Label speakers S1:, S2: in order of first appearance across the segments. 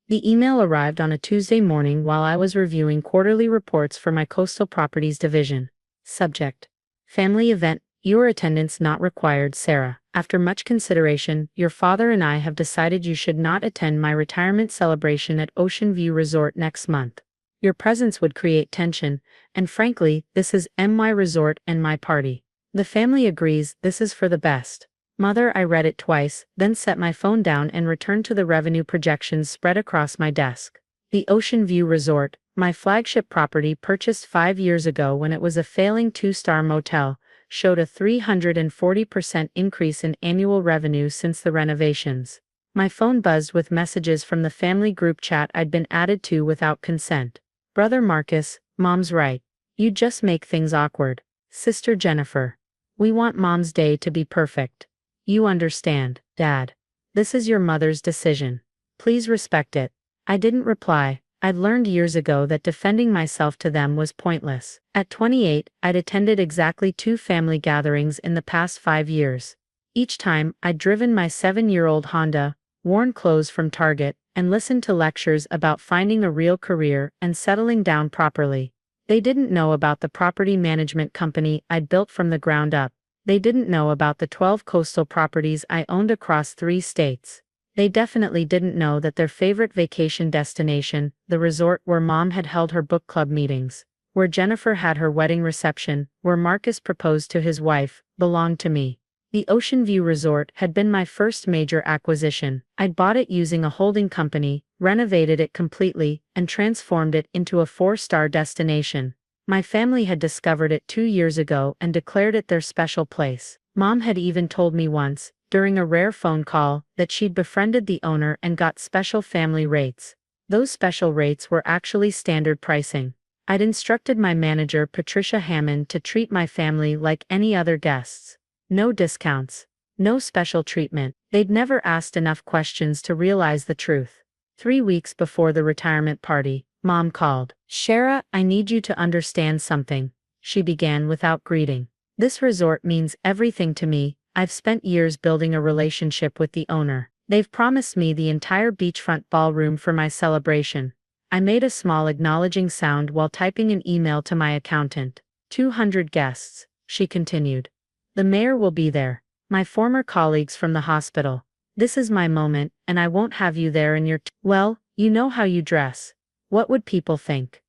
S1: The email arrived on a Tuesday morning while I was reviewing quarterly reports for my coastal properties division. Subject: Family event. Your attendance not required, Sarah. After much consideration, your father and I have decided you should not attend my retirement celebration at Ocean View Resort next month. Your presence would create tension, and frankly, this is my resort and my party. The family agrees this is for the best. Mother, I read it twice, then set my phone down and returned to the revenue projections spread across my desk. The Ocean View Resort, my flagship property purchased 5 years ago when it was a failing 2-star motel, showed a 340% increase in annual revenue since the renovations. My phone buzzed with messages from the family group chat I'd been added to without consent. Brother Marcus, Mom's right. You just make things awkward. Sister Jennifer. We want Mom's day to be perfect. You understand, Dad. This is your mother's decision. Please respect it. I didn't reply. I'd learned years ago that defending myself to them was pointless. At 28, I'd attended exactly 2 family gatherings in the past 5 years. Each time, I'd driven my 7-year-old Honda, worn clothes from Target, and listened to lectures about finding a real career and settling down properly. They didn't know about the property management company I'd built from the ground up. They didn't know about the 12 coastal properties I owned across 3 states. They definitely didn't know that their favorite vacation destination, the resort where Mom had held her book club meetings, where Jennifer had her wedding reception, where Marcus proposed to his wife, belonged to me. The Ocean View Resort had been my first major acquisition. I'd bought it using a holding company, renovated it completely, and transformed it into a 4-star destination. My family had discovered it 2 years ago and declared it their special place. Mom had even told me once, during a rare phone call, that she'd befriended the owner and got special family rates. Those special rates were actually standard pricing. I'd instructed my manager, Patricia Hammond, to treat my family like any other guests. No discounts. No special treatment. They'd never asked enough questions to realize the truth. 3 weeks before the retirement party, Mom called. Shara, I need you to understand something, she began without greeting. This resort means everything to me. I've spent years building a relationship with the owner. They've promised me the entire beachfront ballroom for my celebration. I made a small acknowledging sound while typing an email to my accountant. 200 guests, she continued. The mayor will be there. My former colleagues from the hospital. This is my moment, and I won't have you there in your well, you know how you dress. What would people think?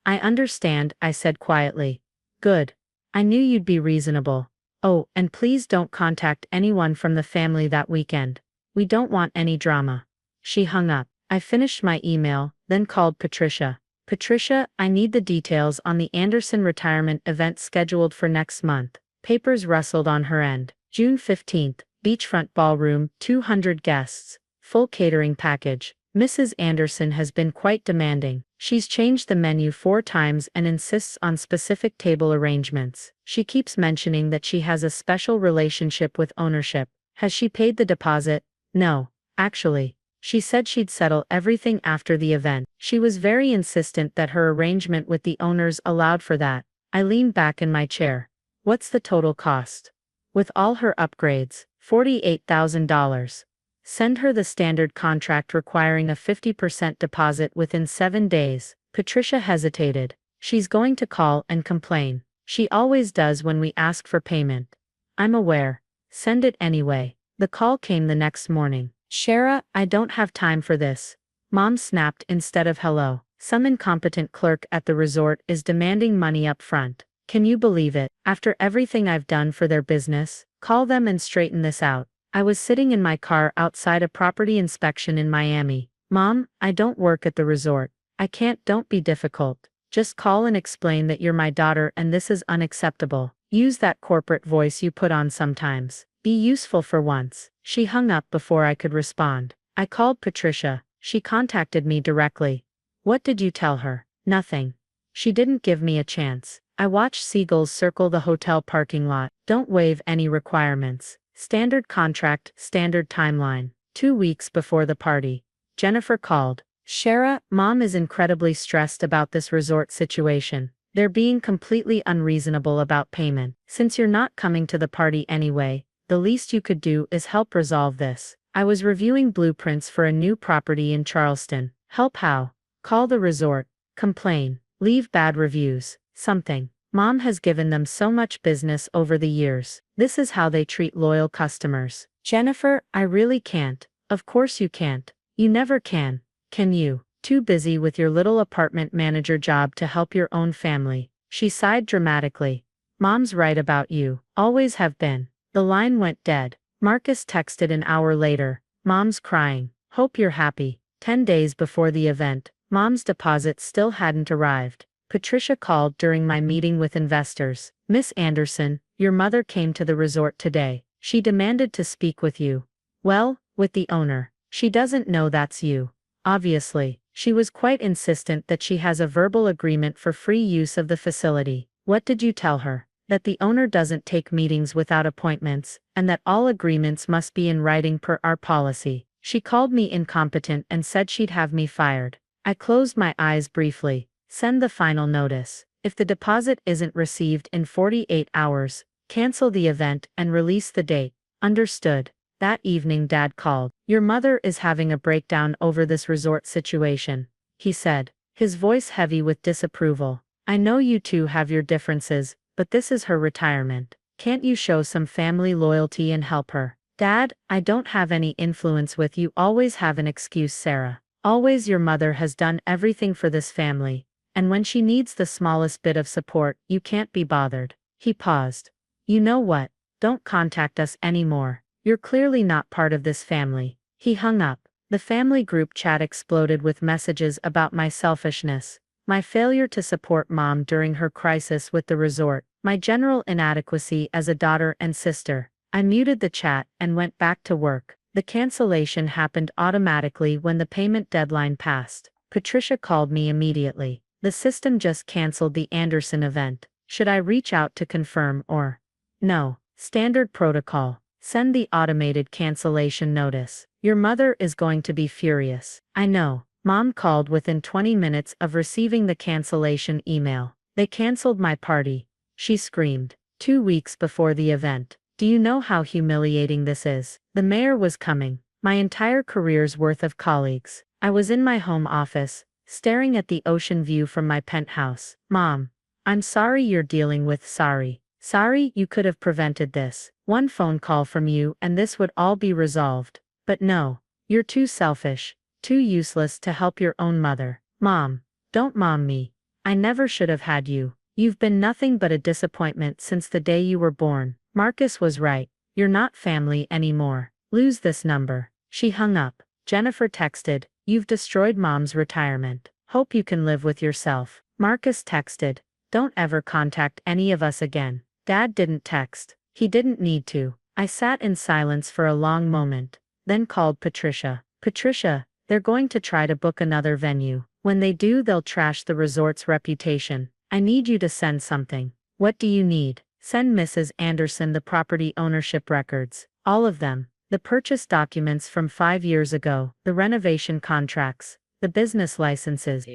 S1: I understand, I said quietly. Good. I knew you'd be reasonable. Oh, and please don't contact anyone from the family that weekend. We don't want any drama. She hung up. I finished my email, then called Patricia. Patricia, I need the details on the Anderson retirement event scheduled for next month. Papers rustled on her end. June 15th, beachfront ballroom, 200 guests, full catering package. Mrs. Anderson has been quite demanding. She's changed the menu 4 times and insists on specific table arrangements. She keeps mentioning that she has a special relationship with ownership. Has she paid the deposit? No, actually. She said she'd settle everything after the event. She was very insistent that her arrangement with the owners allowed for that. I leaned back in my chair. What's the total cost? With all her upgrades, $48,000. Send her the standard contract requiring a 50% deposit within 7 days. Patricia hesitated. She's going to call and complain. She always does when we ask for payment. I'm aware. Send it anyway. The call came the next morning. Shara, I don't have time for this. Mom snapped instead of hello. Some incompetent clerk at the resort is demanding money up front. Can you believe it? After everything I've done for their business, call them and straighten this out. I was sitting in my car outside a property inspection in Miami. Mom, I don't work at the resort. I can't. Don't be difficult. Just call and explain that you're my daughter and this is unacceptable. Use that corporate voice you put on sometimes. Be useful for once. She hung up before I could respond. I called Patricia. She contacted me directly. What did you tell her? Nothing. She didn't give me a chance. I watched seagulls circle the hotel parking lot. Don't waive any requirements. Standard contract, standard timeline. 2 weeks before the party, Jennifer called. Shara, Mom is incredibly stressed about this resort situation. They're being completely unreasonable about payment. Since you're not coming to the party anyway, the least you could do is help resolve this. I was reviewing blueprints for a new property in Charleston. Help how? Call the resort, complain, leave bad reviews, something. Mom has given them so much business over the years. This is how they treat loyal customers. Jennifer, I really can't. Of course you can't. You never can. Can you? Too busy with your little apartment manager job to help your own family. She sighed dramatically. Mom's right about you. Always have been. The line went dead. Marcus texted an hour later. Mom's crying. Hope you're happy. 10 days before the event, Mom's deposit still hadn't arrived. Patricia called during my meeting with investors. Miss Anderson, your mother came to the resort today. She demanded to speak with you. Well, with the owner. She doesn't know that's you. Obviously, she was quite insistent that she has a verbal agreement for free use of the facility. What did you tell her? That the owner doesn't take meetings without appointments, and that all agreements must be in writing per our policy. She called me incompetent and said she'd have me fired. I closed my eyes briefly. Send the final notice. If the deposit isn't received in 48 hours, cancel the event and release the date. Understood. That evening Dad called. Your mother is having a breakdown over this resort situation, he said, his voice heavy with disapproval. I know you two have your differences, but this is her retirement. Can't you show some family loyalty and help her? Dad, I don't have any influence with you. Always have an excuse, Sarah. Always your mother has done everything for this family, and when she needs the smallest bit of support, you can't be bothered. He paused. You know what? Don't contact us anymore. You're clearly not part of this family. He hung up. The family group chat exploded with messages about my selfishness, my failure to support Mom during her crisis with the resort, my general inadequacy as a daughter and sister. I muted the chat and went back to work. The cancellation happened automatically when the payment deadline passed. Patricia called me immediately. The system just canceled the Anderson event. Should I reach out to confirm or? No. Standard protocol. Send the automated cancellation notice. Your mother is going to be furious. I know. Mom called within 20 minutes of receiving the cancellation email. They canceled my party. She screamed. 2 weeks before the event. Do you know how humiliating this is? The mayor was coming. My entire career's worth of colleagues. I was in my home office, staring at the ocean view from my penthouse. Mom, I'm sorry you're dealing with sorry. Sorry you could have prevented this. One phone call from you and this would all be resolved. But no, you're too selfish, too useless to help your own mother. Mom, don't mom me. I never should have had you. You've been nothing but a disappointment since the day you were born. Marcus was right. You're not family anymore. Lose this number. She hung up. Jennifer texted, you've destroyed Mom's retirement. Hope you can live with yourself. Marcus texted, don't ever contact any of us again. Dad didn't text. He didn't need to. I sat in silence for a long moment, then called Patricia. Patricia, they're going to try to book another venue. When they do, they'll trash the resort's reputation. I need you to send something. What do you need? Send Mrs. Anderson the property ownership records. All of them. The purchase documents from 5 years ago, the renovation contracts, the business licenses.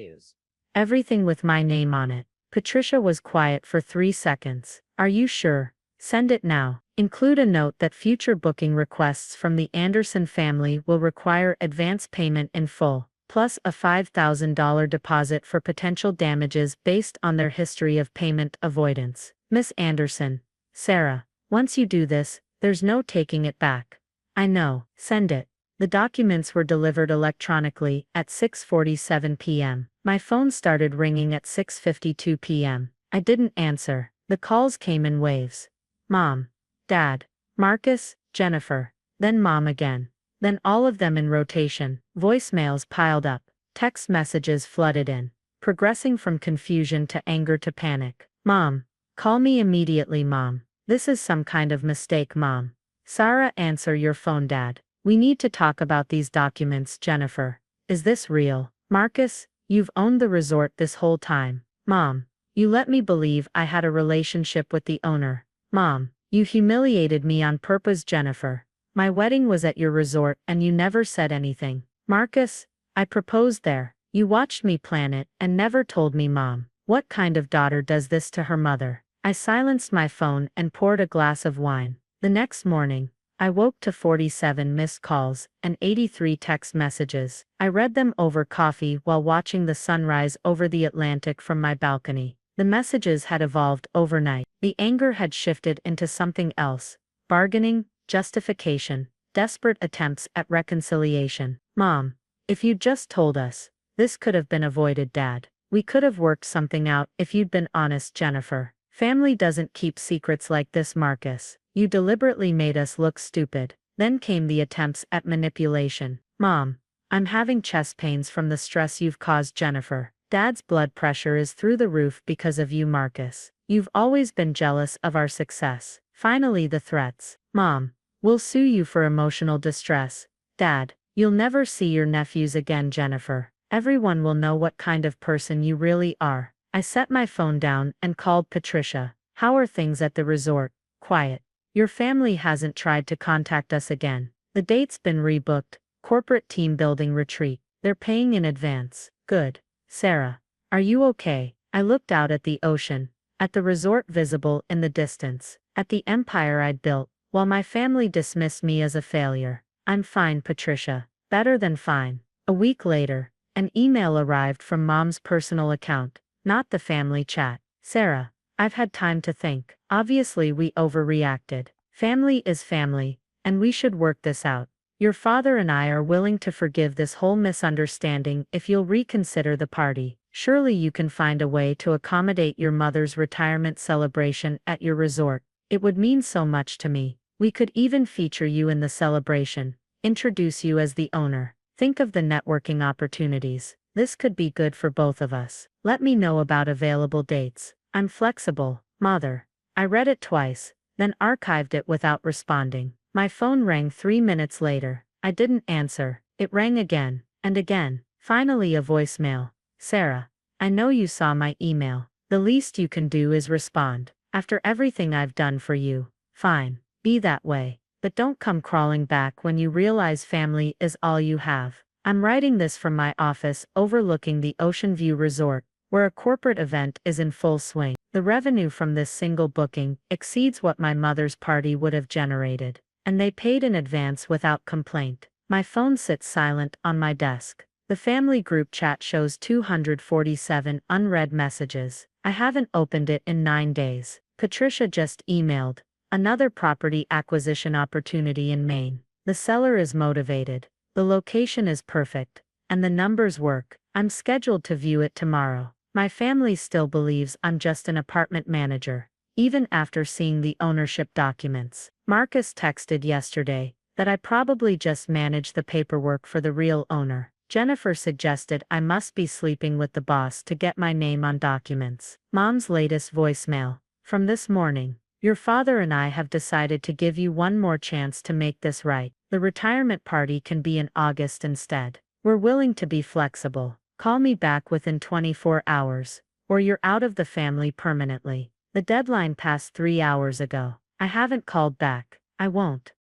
S1: Everything with my name on it. Patricia was quiet for 3 seconds. Are you sure? Send it now. Include a note that future booking requests from the Anderson family will require advance payment in full, plus a $5,000 deposit for potential damages based on their history of payment avoidance. Miss Anderson. Sarah, once you do this, there's no taking it back. I know. Send it. The documents were delivered electronically at 6:47 p.m. My phone started ringing at 6:52 p.m. I didn't answer. The calls came in waves. Mom. Dad. Marcus. Jennifer. Then Mom again. Then all of them in rotation. Voicemails piled up. Text messages flooded in, progressing from confusion to anger to panic. Mom. Call me immediately, Mom. This is some kind of mistake, Mom. Sarah, answer your phone, Dad. We need to talk about these documents, Jennifer. Is this real? Marcus, you've owned the resort this whole time. Mom, you let me believe I had a relationship with the owner. Mom, you humiliated me on purpose, Jennifer. My wedding was at your resort and you never said anything. Marcus, I proposed there. You watched me plan it and never told me, Mom. What kind of daughter does this to her mother? I silenced my phone and poured a glass of wine. The next morning, I woke to 47 missed calls and 83 text messages. I read them over coffee while watching the sunrise over the Atlantic from my balcony. The messages had evolved overnight. The anger had shifted into something else: bargaining, justification, desperate attempts at reconciliation. Mom, if you'd just told us, this could have been avoided. Dad, we could have worked something out if you'd been honest. Jennifer, family doesn't keep secrets like this. Marcus, you deliberately made us look stupid. Then came the attempts at manipulation. Mom, I'm having chest pains from the stress you've caused. Jennifer, Dad's blood pressure is through the roof because of you. Marcus, you've always been jealous of our success. Finally, the threats. Mom, we'll sue you for emotional distress. Dad, you'll never see your nephews again. Jennifer, everyone will know what kind of person you really are. I set my phone down and called Patricia. How are things at the resort? Quiet. Your family hasn't tried to contact us again. The date's been rebooked. Corporate team building retreat. They're paying in advance. Good. Sarah, are you okay? I looked out at the ocean, at the resort visible in the distance, at the empire I'd built, while my family dismissed me as a failure. I'm fine, Patricia. Better than fine. A week later, an email arrived from Mom's personal account, not the family chat. Sarah, I've had time to think. Obviously, we overreacted. Family is family, and we should work this out. Your father and I are willing to forgive this whole misunderstanding if you'll reconsider the party. Surely you can find a way to accommodate your mother's retirement celebration at your resort. It would mean so much to me. We could even feature you in the celebration, introduce you as the owner. Think of the networking opportunities. This could be good for both of us. Let me know about available dates. I'm flexible. Mother. I read it twice, then archived it without responding. My phone rang 3 minutes later. I didn't answer. It rang again, and again. Finally, a voicemail. Sarah, I know you saw my email. The least you can do is respond. After everything I've done for you. Fine. Be that way. But don't come crawling back when you realize family is all you have. I'm writing this from my office overlooking the Ocean View Resort, where a corporate event is in full swing. The revenue from this single booking exceeds what my mother's party would have generated, and they paid in advance without complaint. My phone sits silent on my desk. The family group chat shows 247 unread messages. I haven't opened it in 9 days. Patricia just emailed. Another property acquisition opportunity in Maine. The seller is motivated. The location is perfect. And the numbers work. I'm scheduled to view it tomorrow. My family still believes I'm just an apartment manager, even after seeing the ownership documents. Marcus texted yesterday that I probably just managed the paperwork for the real owner. Jennifer suggested I must be sleeping with the boss to get my name on documents. Mom's latest voicemail. From this morning. Your father and I have decided to give you one more chance to make this right. The retirement party can be in August instead. We're willing to be flexible. Call me back within 24 hours, or you're out of the family permanently. The deadline passed 3 hours ago. I haven't called back. I won't.